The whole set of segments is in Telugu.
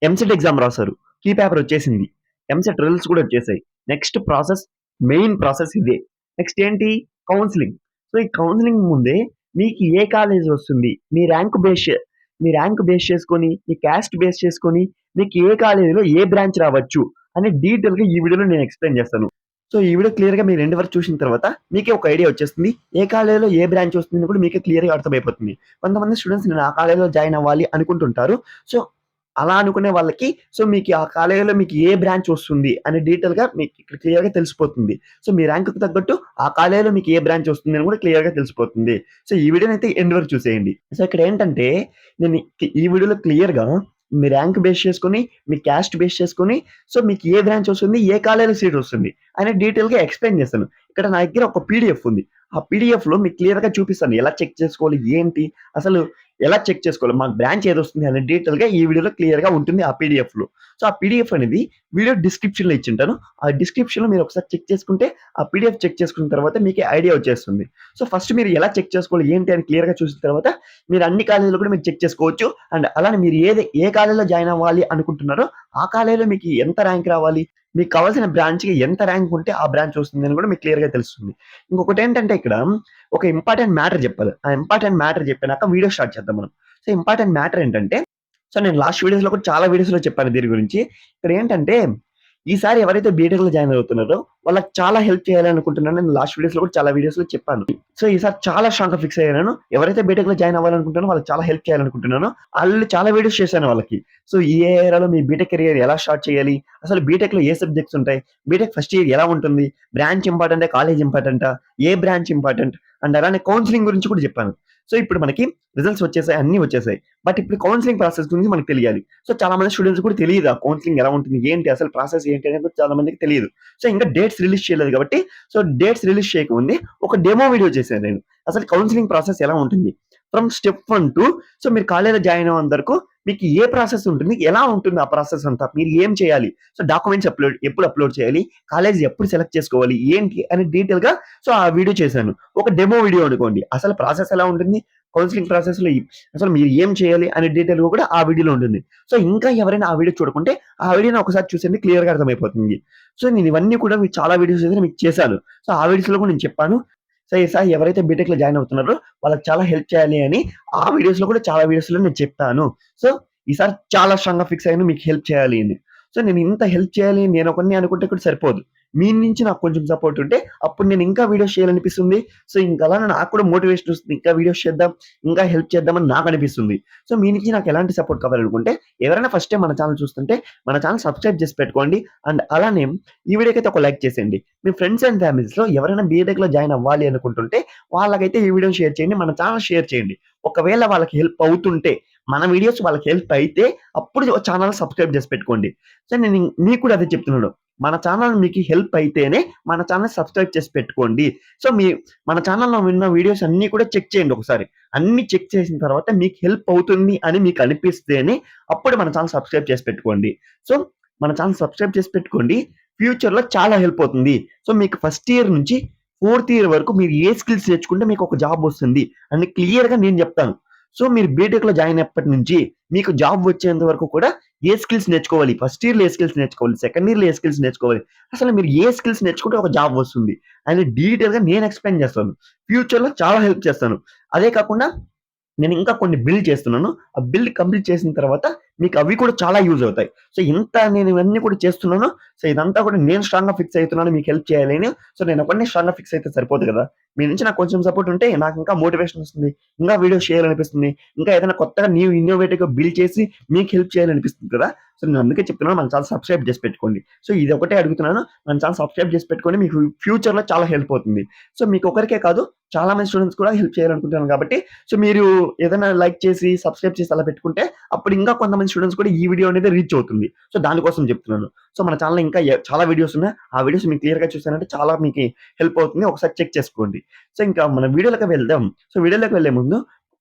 ఎంసెట్ ఎగ్జామ్ రాశారు. కీ పేపర్ వచ్చేసింది. ఎంసెట్ రిజల్ట్స్ కూడా వచ్చేసాయి. నెక్స్ట్ ప్రాసెస్ మెయిన్ ప్రాసెస్ ఇదే. నెక్స్ట్ ఏంటి? కౌన్సెలింగ్. సో, ఈ కౌన్సెలింగ్ ముందే మీకు ఏ కాలేజ్ వస్తుంది? మీ ర్యాంక్ బేస్ చేసుకొని, మీ క్యాస్ట్ బేస్ చేసుకొని, మీకు ఏ కాలేజ్‌లో ఏ బ్రాంచ్ రావచ్చు అని డీటెయిల్‌గా ఈ వీడియోలో నేను ఎక్స్‌ప్లెయిన్ చేస్తాను. సో, ఈ వీడియో క్లియర్‌గా మీరు ఎండ్ వరకు చూసిన తర్వాత మీకే ఒక ఐడియా వచ్చేస్తుంది. ఏ కాలేజ్‌లో ఏ బ్రాంచ్ వస్తుందని కూడా మీకే క్లియర్‌గా అర్థమైపోతుంది. కొంతమంది స్టూడెంట్స్ నేను ఆ కాలేజ్‌లో జాయిన్ అవ్వాలి అనుకుంటుంటారు. సో, అలా అనుకునే వాళ్ళకి మీకు ఆ కాలేజ్‌లో మీకు ఏ బ్రాంచ్ వస్తుంది అని డీటెయిల్‌గా మీకు ఇక్కడ క్లియర్‌గా తెలిసిపోతుంది. సో, మీ ర్యాంక్‌కి తగ్గట్టు ఆ కాలేజ్‌లో మీకు ఏ బ్రాంచ్ వస్తుంది అని కూడా క్లియర్‌గా తెలిసిపోతుంది. సో, ఈ వీడియోనైతే ఎండ్ వరకు చూసేయండి. సో, ఇక్కడ ఏంటంటే నేను ఈ వీడియోలో క్లియర్‌గా మీ ర్యాంక్ బేస్ చేసుకొని, మీ క్యాస్ట్ బేస్ చేసుకొని, సో, మీకు ఏ బ్రాంచ్ వస్తుంది, ఏ కాలేజ్‌లో సీట్ వస్తుంది అని డీటెయిల్‌గా ఎక్స్‌ప్లెయిన్ చేస్తాను. ఇక్కడ నా దగ్గర ఒక పీడీఎఫ్ ఉంది. ఆ పీడీఎఫ్‌లో మీకు క్లియర్‌గా చూపిస్తాను. ఎలా చెక్ చేసుకోవాలి? ఏంటి? అసలు ఎలా చెక్ చేసుకోవాలి? మాకు బ్రాంచ్ ఏదొస్తుంది అని డీటెయిల్‌గా ఈ వీడియోలో క్లియర్‌గా ఉంటుంది ఆ పీడీఎఫ్‌లో. సో, ఆ పీడీఎఫ్ అనేది వీడియో డిస్క్రిప్షన్‌లో ఇచ్చుంటాను. ఆ డిస్క్రిప్షన్‌లో మీరు ఒకసారి చెక్ చేసుకుంటే, ఆ పీడీఎఫ్ చెక్ చేసుకున్న తర్వాత మీకే ఐడియా వచ్చేస్తుంది. సో, ఫస్ట్ మీరు ఎలా చెక్ చేసుకోవాలి? ఏంటి అని క్లియర్‌గా చూసిన తర్వాత మీరు అన్ని కాలేజ్‌లో కూడా మీరు చెక్ చేసుకోవచ్చు. అండ్ అలానే మీరు ఏ కాలేజ్‌లో జాయిన్ అవ్వాలి అనుకుంటున్నారో, ఆ కాలేజ్‌లో మీకు ఎంత ర్యాంక్ రావాలి? మీకు కావాల్సిన బ్రాంచ్‌కి ఎంత ర్యాంక్ ఉంటే ఆ బ్రాంచ్ వస్తుందని కూడా మీకు క్లియర్‌గా తెలుస్తుంది. ఇంకొకటేంటంటే ఇక్కడ ఒక ఇంపార్టెంట్ మ్యాటర్ చెప్పాలి. ఆ ఇంపార్టెంట్ మ్యాటర్ చెప్పినాక వీడియో స్టార్ట్ చేద్దాం మనం. సో, ఇంపార్టెంట్ మ్యాటర్ ఏంటంటే నేను లాస్ట్ వీడియోస్‌లో కూడా చాలా వీడియోస్‌లో చెప్పాను దీని గురించి. ఇక్కడేంటంటే ఈసారి ఎవరైతే బీటెక్‌లో జాయిన్ అవుతున్నారో వాళ్ళకి చాలా హెల్ప్ చేయాలనుకుంటున్నాను. నేను లాస్ట్ వీడియోస్‌లో కూడా చాలా వీడియోస్‌లో చెప్పాను. సో, ఈసారి చాలా స్ట్రాంగ్‌గా ఫిక్స్ అయ్యాను. ఎవరైతే బీటెక్‌లో జాయిన్ అవ్వాలనుకుంటున్నారో వాళ్ళకి చాలా హెల్ప్ చేయాలనుకుంటున్నానో ఆల్రెడీ చాలా వీడియోస్ చేశాను వాళ్ళకి. సో, ఈ ఏరియాలో మీ బీటెక్ కెరియర్ ఎలా స్టార్ట్ చేయాలి? అసలు బీటెక్‌లో ఏ సబ్జెక్ట్స్ ఉంటాయి? బీటెక్ ఫస్ట్ ఇయర్ ఎలా ఉంటుంది? బ్రాంచ్ ఇంపార్టెంటా? కాలేజ్ ఇంపార్టెంటా? ఏ బ్రాంచ్ ఇంపార్టెంట్? అండ్ అలానే కౌన్సెలింగ్ గురించి కూడా చెప్పాను. సో, ఇప్పుడు మనకి రిజల్ట్స్ వచ్చేసాయి. అన్నీ వచ్చేసాయి. బట్ ఇప్పుడు కౌన్సెలింగ్ ప్రాసెస్ గురించి మనకు తెలియాలి. సో, చాలా మంది స్టూడెంట్స్ కూడా తెలీదు. ఆ కౌన్సెలింగ్ ఎలా ఉంటుంది? ఏంటి? అసలు ప్రాసెస్ ఏంటి? అనేది కూడా చాలా మందికి తెలీదు. సో, ఇంకా డేట్స్ రిలీజ్ చేయలేదు కాబట్టి, సో, డేట్స్ రిలీజ్ చేయకముందే ఒక డెమో వీడియో చేశాను నేను. అసలు కౌన్సెలింగ్ ప్రాసెస్ ఎలా ఉంటుంది? ఫ్రమ్ స్టెప్ 1 టు సో, మీరు కాలేజ్‌లో జాయిన్ అయ్యేంత వరకు మీకు ఏ ప్రాసెస్ ఉంటుంది? ఎలా ఉంటుంది ఆ ప్రాసెస్ అంతా? మీరు ఏం చేయాలి? సో, డాక్యుమెంట్స్ ఎప్పుడు అప్‌లోడ్ చేయాలి? కాలేజ్ ఎప్పుడు సెలెక్ట్ చేసుకోవాలి? ఏంటి? అని డీటెయిల్‌గా సో, ఆ వీడియో చేశాను. ఒక డెమో వీడియో అనుకోండి. అసలు ప్రాసెస్ ఎలా ఉంటుంది? కౌన్సెలింగ్ ప్రాసెస్‌లో అసలు మీరు ఏం చేయాలి? అనే డీటెయిల్‌గా కూడా ఆ వీడియోలో ఉంటుంది. సో, ఇంకా ఎవరైనా ఆ వీడియో చూడకుంటే ఆ వీడియోని ఒకసారి చూసేయండి క్లియర్‌గా అర్థమైపోతుంది. సో, నేను ఇవన్నీ కూడా మీకు చాలా వీడియోస్ అయితే మీకు చేశాను. సో, ఆ వీడియోస్‌లో కూడా నేను చెప్పాను. సో, ఈసారి ఎవరైతే బీటెక్‌లో జాయిన్ అవుతున్నారో వాళ్ళకి చాలా హెల్ప్ చేయాలి అని ఆ వీడియోస్‌లో కూడా చాలా వీడియోస్‌లో నేను చెప్పాను. సో, ఈసారి చాలా స్ట్రాంగ్‌గా ఫిక్స్ అయ్యాను మీకు హెల్ప్ చేయాలి అని. సో, నేను ఇంత హెల్ప్ చేయాలి నేనొకడినే అనుకుంటే కూడా సరిపోదు. మీ నుంచి నాకు కొంచెం సపోర్ట్ ఉంటే అప్పుడు నేను ఇంకా వీడియోస్ చేయాలనిపిస్తుంది. సో, ఇంకా అలానే నాకు కూడా మోటివేషన్ వస్తుంది. ఇంకా వీడియోస్ చేద్దాం, ఇంకా హెల్ప్ చేద్దామని నాకనిపిస్తుంది. సో, మీ నుంచి నాకు ఎలాంటి సపోర్ట్ కావాలనుకుంటే ఎవరైనా ఫస్ట్ టైమ్ మన ఛానెల్ చూస్తుంటే మన ఛానెల్ సబ్స్క్రైబ్ చేసి పెట్టుకోండి. అండ్ అలానే ఈ వీడియోకైతే ఒక లైక్ చేసేయండి. మీ ఫ్రెండ్స్ అండ్ ఫ్యామిలీస్‌లో ఎవరైనా బీటెక్‌లో జాయిన్ అవ్వాలి అనుకుంటుంటే వాళ్ళకైతే ఈ వీడియోని షేర్ చేయండి. మన ఛానెల్ షేర్ చేయండి. ఒకవేళ వాళ్ళకి హెల్ప్ అవుతుంటే మన వీడియోస్ వాళ్ళకి హెల్ప్ అయితే అప్పుడు ఛానెల్ సబ్స్క్రైబ్ చేసి పెట్టుకోండి. సో, నేను మీకు కూడా అదే చెప్తున్నాను. మన ఛానెల్ మీకు హెల్ప్ అయితేనే మన ఛానెల్ సబ్స్క్రైబ్ చేసి పెట్టుకోండి. సో, మన ఛానెల్‌లో ఉన్న వీడియోస్ అన్నీ కూడా చెక్ చేయండి ఒకసారి. అన్నీ చెక్ చేసిన తర్వాత మీకు హెల్ప్ అవుతుంది అని మీకు అనిపిస్తేనే అప్పుడు మన ఛానెల్ సబ్స్క్రైబ్ చేసి పెట్టుకోండి. సో, మన ఛానెల్ సబ్స్క్రైబ్ చేసి పెట్టుకోండి. ఫ్యూచర్‌లో చాలా హెల్ప్ అవుతుంది. సో, మీకు ఫస్ట్ ఇయర్ నుంచి ఫోర్త్ ఇయర్ వరకు మీరు ఏ స్కిల్స్ నేర్చుకుంటే మీకు ఒక జాబ్ వస్తుంది అని క్లియర్‌గా నేను చెప్తాను. సో, మీరు బీటెక్‌లో జాయిన్ అయ్యేప్పటి నుంచి మీకు జాబ్ వచ్చేంత వరకు కూడా ఏ స్కిల్స్ నేర్చుకోవాలి? ఫస్ట్ ఇయర్‌లో ఏ స్కిల్స్ నేర్చుకోవాలి? సెకండ్ ఇయర్‌లో ఏ స్కిల్స్ నేర్చుకోవాలి? అసలు మీరు ఏ స్కిల్స్ నేర్చుకుంటే ఒక జాబ్ వస్తుంది అని డీటెయిల్‌గా నేను ఎక్స్‌ప్లెయిన్ చేస్తాను. ఫ్యూచర్‌లో చాలా హెల్ప్ చేస్తాను. అదే కాకుండా నేను ఇంకా కొన్ని బిల్డ్ చేస్తున్నాను. ఆ బిల్డ్ కంప్లీట్ చేసిన తర్వాత మీకు అవి కూడా చాలా యూజ్ అవుతాయి. సో, ఇంత నేను ఇవన్నీ కూడా చేస్తున్నాను. సో, ఇదంతా కూడా నేను స్ట్రాంగ్‌గా ఫిక్స్ అయితున్నాను మీకు హెల్ప్ చేయాలి అని. సో, నేను ఒకడినే స్ట్రాంగ్‌గా ఫిక్స్ అయితే సరిపోదు కదా! మీ నుంచి నాకు కొంచెం సపోర్ట్ ఉంటే నాకు ఇంకా మోటివేషన్ వస్తుంది. ఇంకా వీడియోస్ చేయాలనిపిస్తుంది. ఇంకా ఏదైనా కొత్తగా ఇన్నోవేటివ్‌గా బిల్డ్ చేసి మీకు హెల్ప్ చేయాలనిపిస్తుంది కదా! సో, నేను అందుకే చెప్తున్నాను మన ఛానెల్ సబ్స్క్రైబ్ చేసి పెట్టుకోండి. సో, ఇది ఒకటే అడుగుతున్నాను. మన ఛానెల్ సబ్స్క్రైబ్ చేసి పెట్టుకొని మీకు ఫ్యూచర్‌లో చాలా హెల్ప్ అవుతుంది. సో, మీకు ఒకరికే కాదు చాలా మంది స్టూడెంట్స్ కూడా హెల్ప్ చేయాలనుకుంటున్నాను కాబట్టి సో, మీరు ఏదైనా లైక్ చేసి, సబ్స్క్రైబ్ చేసి అలా పెట్టుకుంటే అప్పుడు ఇంకా కొంతమంది స్టూడెంట్స్ కూడా ఈ వీడియో అనేది రీచ్ అవుతుంది. సో, దానికోసం చెప్తున్నాను. సో, మన ఛానెల్‌లో ఇంకా చాలా వీడియోస్ ఉన్నాయి. ఆ వీడియోస్ మీకు క్లియర్‌గా చూసారంటే చాలా మీకి హెల్ప్ అవుతుంది. ఒకసారి చెక్ చేసుకోండి. సో, ఇంకా మన వీడియోలోకి వెళ్దాం. సో, వీడియోలోకి వెళ్ళే ముందు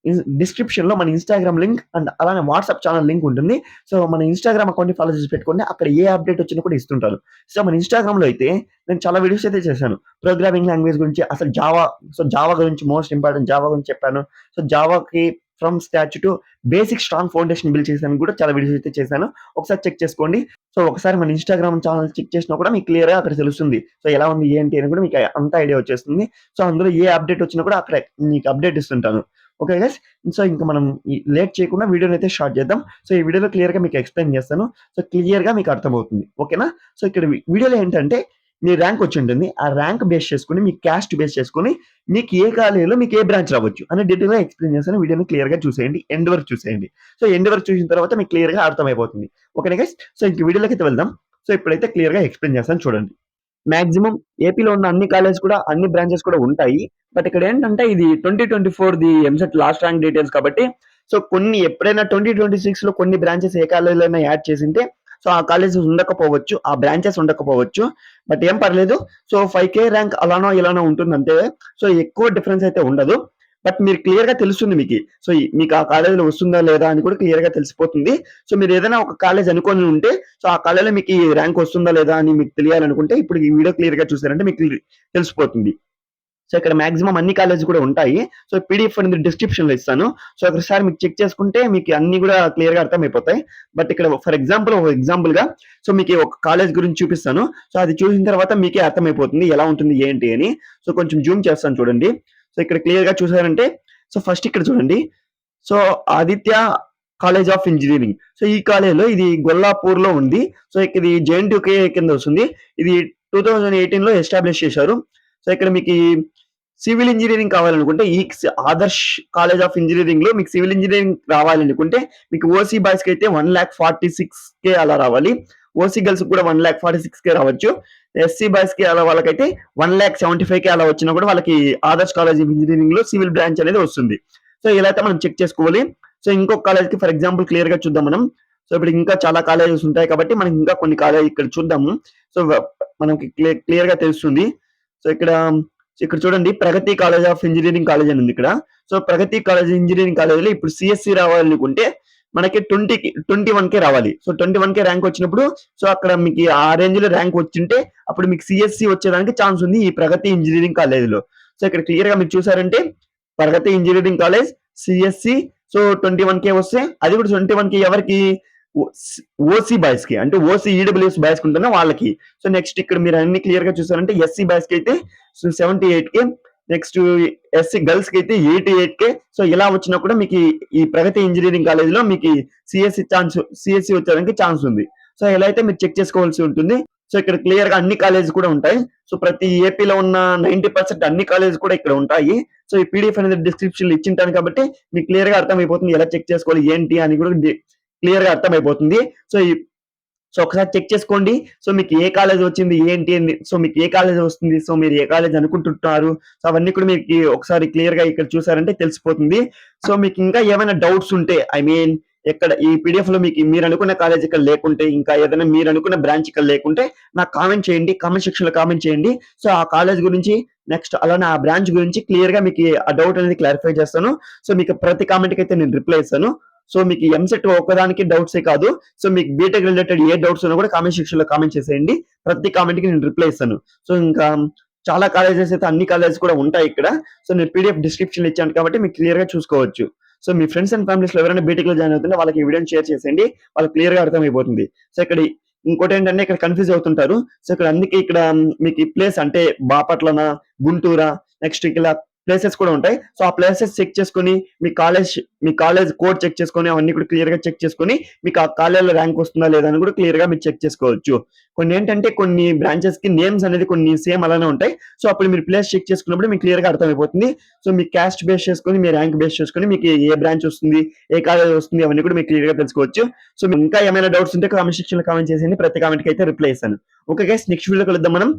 డిస్క్రిప్షన్‌లో మన ఇన్‌స్టాగ్రామ్ లింక్ అండ్ అలానే వాట్సాప్ ఛానెల్ లింక్ ఉంటుంది. సో, మన ఇన్‌స్టాగ్రామ్ అకౌంట్‌ని ఫాలో చేసి పెట్టుకోండి. అక్కడ ఏ అప్డేట్ వచ్చినా కూడా ఇస్తుంటాను. సో, మన ఇన్‌స్టాగ్రామ్‌లో అయితే నేను చాలా వీడియోస్ అయితే చేశాను. ప్రోగ్రామింగ్ లాంగ్వేజ్ గురించి అసలు జావా గురించి మోస్ట్ ఇంపార్టెంట్ జావా గురించి చెప్పాను. సో, జావాకి from scratch to basic strong foundation build చేశాను కూడా చాలా వీడియోస్ అయితే చేశాను. ఒకసారి చెక్ చేసుకోండి. సో ఒకసారి మన ఇన్‌స్టాగ్రామ్ ఛానెల్ చెక్ చేసినా కూడా మీకు క్లియర్‌గా అక్కడ తెలుస్తుంది. సో ఎలా ఉంది ఏంటి అని కూడా మీకు అంతా ఐడియా వచ్చేస్తుంది. సో అందులో ఏ అప్డేట్ వచ్చినా కూడా అక్కడ మీకు అప్డేట్ ఇస్తుంటాను. Okay guys. సో ఇంక మనం లేట్ చేయకుండా వీడియోని అయితే స్టార్ట్ చేద్దాం. సో ఈ వీడియోలో క్లియర్‌గా మీకు ఎక్స్‌ప్లెయిన్ చేస్తాను. సో క్లియర్‌గా మీకు అర్థమవుతుంది. ఓకేనా? సో ఇక్కడ వీడియోలో ఏంటంటే మీ ర్యాంక్ వచ్చి ఉంటుంది. ఆ ర్యాంక్ బేస్ చేసుకొని, మీ క్యాస్ట్ బేస్ చేసుకొని మీకు ఏ కాలేజీలో మీకు ఏ బ్రాంచ్ రావచ్చు అని డీటెయిల్‌గా ఎక్స్‌ప్లెయిన్ చేస్తాను. వీడియోని క్లియర్‌గా చూసేయండి. ఎండ్ వరకు చూసేయండి. సో ఎండ్ వరకు చూసిన తర్వాత మీకు క్లియర్‌గా అర్థమైపోతుంది. ఓకేనా గైస్. సో ఇంక వీడియోలోకైతే వెళ్దాం. సో ఇప్పుడైతే క్లియర్‌గా ఎక్స్‌ప్లెయిన్ చేస్తాను చూడండి. మాక్సిమం ఏపీలో ఉన్న అన్ని కాలేజ్ కూడా అన్ని బ్రాంచెస్ కూడా ఉంటాయి. బట్ ఇక్కడ ఏంటంటే ఇది 2024 ఎంసెట్ లాస్ట్ ర్యాంక్ డీటెయిల్స్ కాబట్టి సో కొన్ని ఎప్పుడైనా 2026లో కొన్ని బ్రాంచెస్ ఏ కాలేజీలో యాడ్ చేసింటే సో ఆ కాలేజెస్ ఉండకపోవచ్చు, ఆ బ్రాంచెస్ ఉండకపోవచ్చు. బట్ ఏం పర్లేదు. సో 5K ర్యాంక్ అలానో ఇలానో ఉంటుంది అంతే. సో ఎక్కువ డిఫరెన్స్ అయితే ఉండదు. బట్ మీరు క్లియర్‌గా తెలుస్తుంది మీకి. సో మీకు ఆ కాలేజీలో వస్తుందా లేదా అని కూడా క్లియర్‌గా తెలిసిపోతుంది. సో మీరు ఏదైనా ఒక కాలేజ్ అనుకోని ఉంటే సో ఆ కాలేజీలో మీకు ఈ ర్యాంక్ వస్తుందా లేదా అని మీకు తెలియాలనుకుంటే ఇప్పుడు ఈ వీడియో క్లియర్‌గా చూసారంటే మీకు తెలిసిపోతుంది. సో ఇక్కడ మాక్సిమం అన్ని కాలేజెస్ కూడా ఉంటాయి. సో పీడీఎఫ్ అనేది డిస్క్రిప్షన్‌లో ఇస్తాను. సో ఒకసారి మీకు చెక్ చేసుకుంటే మీకు అన్నీ కూడా క్లియర్‌గా అర్థమైపోతాయి. బట్ ఇక్కడ ఫర్ ఎగ్జాంపుల్‌గా సో మీకు ఒక కాలేజ్ గురించి చూపిస్తాను. సో అది చూసిన తర్వాత మీకే అర్థమైపోతుంది ఎలా ఉంటుంది ఏంటి అని. సో కొంచెం జూమ్ చేస్తాను చూడండి. సో ఇక్కడ క్లియర్‌గా చూసారంటే సో ఫస్ట్ ఇక్కడ చూడండి. So Aditya college of engineering. So ఈ కాలేజ్‌లో ఇది గొల్లాపూర్‌లో ఉంది. సో ఇది జేఎన్‌టీయూకే కింద వస్తుంది. ఇది 2018లో ఎస్టాబ్లిష్ చేశారు. సో ఇక్కడ మీకు సివిల్ ఇంజినీరింగ్ కావాలనుకుంటే ఈ ఆదర్శ్ కాలేజ్ ఆఫ్ ఇంజినీరింగ్ లో మీకు సివిల్ ఇంజనీరింగ్ రావాలనుకుంటే మీకు ఓసీ బాయ్స్ కి అయితే 1,46K అలా రావాలి. ఓసీ గర్ల్స్ కూడా 1,46K రావచ్చు. ఎస్సీ బాయ్స్ కి అలా వాళ్ళకైతే 1,75K అలా వచ్చినా కూడా వాళ్ళకి ఆదర్శ్ కాలేజ్ ఆఫ్ ఇంజనీరింగ్ లో సివిల్ బ్రాంచ్ అనేది వస్తుంది. సో ఇలా అయితే మనం చెక్ చేసుకోవాలి. సో ఇంకొక కాలేజ్ కి ఫర్ ఎగ్జాంపుల్ క్లియర్ గా చూద్దాం మనం. సో ఇప్పుడు ఇంకా చాలా కాలేజెస్ ఉంటాయి కాబట్టి మనం ఇంకా కొన్ని కాలేజ్ ఇక్కడ చూద్దాము. సో మనకి క్లియర్ గా తెలుస్తుంది. సో ఇక్కడ చూడండి ప్రగతి కాలేజ్ ఆఫ్ ఇంజనీరింగ్ కాలేజ్ అని ఉంది ఇక్కడ. సో ప్రగతి కాలేజ్ ఇంజనీరింగ్ కాలేజీలో ఇప్పుడు సిఎస్సి రావాలనుకుంటే మనకి 21K రావాలి. సో 21K ర్యాంక్ వచ్చినప్పుడు సో అక్కడ మీకు ఆ రేంజ్ లో ర్యాంక్ వచ్చింటే అప్పుడు మీకు సిఎస్సి వచ్చేదానికి ఛాన్స్ ఉంది ఈ ప్రగతి ఇంజనీరింగ్ కాలేజీలో. సో ఇక్కడ క్లియర్ గా మీరు చూసారంటే Pragathi engineering college CSC so 21K వస్తే అది కూడా 21K ఎవరికి ఓసీ బాయ్స్ కి అంటే ఓసీ ఈడబ్ల్యూఎస్ బాయ్స్ కి ఉంటున్న వాళ్ళకి. సో నెక్స్ట్ ఇక్కడ మీరు అన్ని క్లియర్ గా చూసారంటే ఎస్సీ బాయ్స్ కి అయితే 78K, నెక్స్ట్ ఎస్సీ గర్ల్స్ కి అయితే 88K. సో ఇలా వచ్చినా కూడా మీకు ఈ ప్రగతి ఇంజనీరింగ్ కాలేజ్ లో మీకు సిఎస్సి వచ్చేదానికి ఛాన్స్ ఉంది. సో ఇలా అయితే మీరు చెక్ చేసుకోవాల్సి ఉంటుంది. సో ఇక్కడ క్లియర్ గా అన్ని కాలేజ్ కూడా ఉంటాయి. సో ప్రతి ఏపీలో ఉన్న 90% అన్ని కాలేజ్ కూడా ఇక్కడ ఉంటాయి. సో ఈ పీడిఎఫ్ అనేది డిస్క్రిప్షన్ ఇచ్చింటాను కాబట్టి మీకు క్లియర్ గా అర్థమైపోతుంది ఎలా చెక్ చేసుకోవాలి ఏంటి అని కూడా క్లియర్ గా అర్థమైపోతుంది. సో ఒకసారి చెక్ చేసుకోండి. సో మీకు ఏ కాలేజ్ వచ్చింది ఏంటి అని సో మీకు ఏ కాలేజ్ వస్తుంది సో మీరు ఏ కాలేజ్ అనుకుంటుంటారు సో అవన్నీ కూడా మీకు ఒకసారి క్లియర్ గా ఇక్కడ చూసారంటే తెలిసిపోతుంది. సో మీకు ఇంకా ఏమైనా డౌట్స్ ఉంటే ఎక్కడ ఈ పీడిఎఫ్ లో మీకు మీరు అనుకున్న కాలేజ్ ఇక్కడ లేకుంటే ఇంకా ఏదైనా మీరు అనుకున్న బ్రాంచ్ ఇక్కడ లేకుంటే నాకు కామెంట్ చేయండి. కామెంట్ సెక్షన్ లో కామెంట్ చేయండి. సో ఆ కాలేజ్ గురించి నెక్స్ట్ అలానే ఆ బ్రాంచ్ గురించి క్లియర్ గా మీకు ఆ డౌట్ అనేది క్లారిఫై చేస్తాను. సో మీకు ప్రతి కామెంట్ కి అయితే నేను రిప్లై ఇస్తాను. సో మీకు ఎంసెట్ ఒకదానికి డౌట్సే కాదు. సో మీకు బీటెక్ రిలేటెడ్ ఏ డౌట్స్ ఉన్నా కూడా కామెంట్ సెక్షన్ లో కామెంట్ చేసేయండి. ప్రతి కామెంట్ కి నేను రిప్లై ఇస్తాను. సో ఇంకా చాలా కాలేజెస్ అయితే అన్ని కాలేజెస్ కూడా ఉంటాయి ఇక్కడ. సో నేను పీడిఎఫ్ డిస్క్రిప్షన్ ఇచ్చాను కాబట్టి మీకు క్లియర్ గా చూసుకోవచ్చు. So me friends and families లో ఎవరైనా బీటెక్ లో జాయిన్ అవుతుంటే వాళ్ళకి ఈ వీడియోని షేర్ చేసేయండి. వాళ్ళకి క్లియర్ గా అర్థమైపోతుంది. సో ఇక్కడ ఇంకోటి ఏంటంటే ఇక్కడ కన్ఫ్యూజ్ అవుతుంటారు. సో ఇక్కడ అందుకే ఇక్కడ మీకు ఈ ప్లేస్ అంటే బాపట్లనా గుంటూరా నెక్స్ట్ ఇలా ప్లేసెస్ కూడా ఉంటాయి. సో ఆ ప్లేసెస్ చెక్ చేసుకొని మీ కాలేజ్ కోడ్ చెక్ చేసుకొని అవన్నీ కూడా క్లియర్ గా చెక్ చేసుకొని మీకు ఆ కాలేజీలో ర్యాంక్ వస్తుందా లేదా అని కూడా క్లియర్ గా మీరు చెక్ చేసుకోవచ్చు. కొన్ని ఏంటంటే కొన్ని బ్రాంచెస్ కి నేమ్స్ అనేది కొన్ని సేమ్ అలానే ఉంటాయి. సో అప్పుడు మీరు ప్లేస్ చెక్ చేసుకున్నప్పుడు మీకు క్లియర్ గా అర్థమైపోతుంది. సో మీ క్యాస్ట్ బేస్ చేసుకొని మీ ర్యాంక్ బేస్ చేసుకొని మీకు ఏ బ్రాంచ్ వస్తుంది ఏ కాలేజ్ వస్తుంది అవన్నీ కూడా మీకు క్లియర్ గా తెలుసుకోవచ్చు. సో ఇంకా ఏమైనా డౌట్స్ ఉంటే కామెంట్ సెక్షన్ లో కామెంట్ చేసేయండి. ప్రతి కామెంట్ కి అయితే రిప్లై ఇస్తాను. ఓకే గైస్ నెక్స్ట్ వీడియో కలుద్దాం మనం.